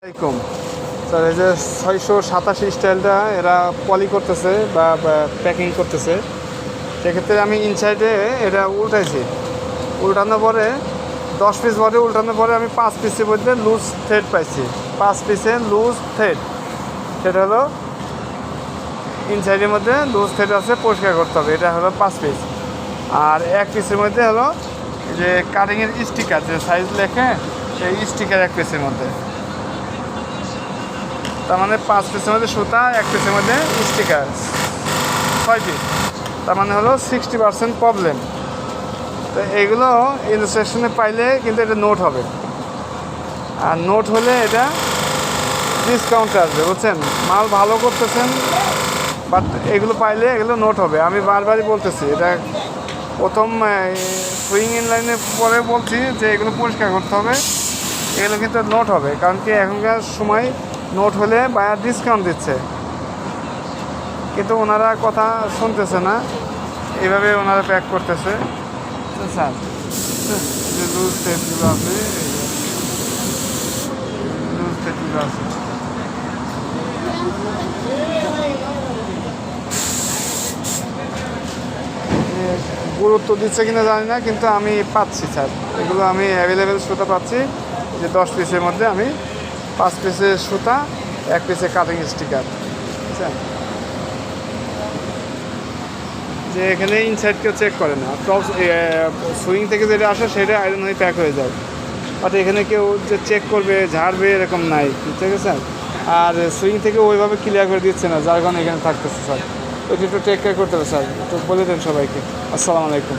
আসসালামাইকুম স্যার। এই যে 687 স্টাইলটা এরা পলি করতেছে বা প্যাকিং করতেছে, সেক্ষেত্রে আমি ইনসাইডে এটা উল্টাইছি। উল্টানোর পরে 10 পিস বডি উল্টানোর পরে আমি 5 পিসের মধ্যে লুজ থ্রেড পাইছি। 5 পিসে লুজ থ্রেড, সেটা হলো ইনসাইডের মধ্যে লুজ থ্রেড আছে, পরিষ্কার করতে হবে। এটা হলো 5 পিস। আর 1 পিসের মধ্যে হলো যে কাটিংয়ের স্টিকার, যে সাইজ লেখে সেই স্টিকার 1 পিসের মধ্যে। তার মানে 5 পিসের মধ্যে সুতা, 1 পিসের মধ্যে স্টিকার, 6 পিস। তার মানে হলো 60% প্রবলেম। তো এইগুলো ইনস্ট্রাকশনে পাইলে কিন্তু এটা নোট হবে, আর নোট হলে এটা ডিসকাউন্টে আসবে, বুঝছেন? মাল ভালো করতেছেন, বাট এগুলো পাইলে এগুলো নোট হবে। আমি বারবারই বলতেছি, এটা প্রথম সুইং ইন লাইনের পরে বলছি যে এগুলো পরিষ্কার করতে হবে, এগুলো কিন্তু নোট হবে। কারণ কি এখনকার সময় নোট হলে বায়ার ডিসকাউন্ট দিচ্ছে, কিন্তু ওনারা কথা শুনতেছে না, এইভাবে ওনারা প্যাক করতেছে। স্যার যে লুজ থ্রেডগুলো আছে, লুজ থ্রেডগুলো আছে, গুরুত্ব দিচ্ছে কিনা জানি না, কিন্তু আমি পাচ্ছি স্যার। এগুলো আমি অ্যাভেলেবেল সুতা পাচ্ছি, যে 10 পিসের মধ্যে আমি 5 পিসের সুতা, 1 পিসের কাটিং স্টিকার, বুঝছেন? যে এখানে ইনসাইড কেউ চেক করে না, টপ সুইং থেকে যেটা আসে সেটা আয়রন হয়ে প্যাক হয়ে যায়, বাট এখানে কেউ যে চেক করবে, ঝাড়বে, এরকম নাই, ঠিক আছে স্যার? আর সুইং থেকে ওইভাবে ক্লিয়ার করে দিচ্ছে না, যার কারণে এখানে থাকতেছে স্যার। ওইটা একটু টেক কেয়ার করতে হবে স্যার, একটু বলে দেন সবাইকে। আসসালামু আলাইকুম।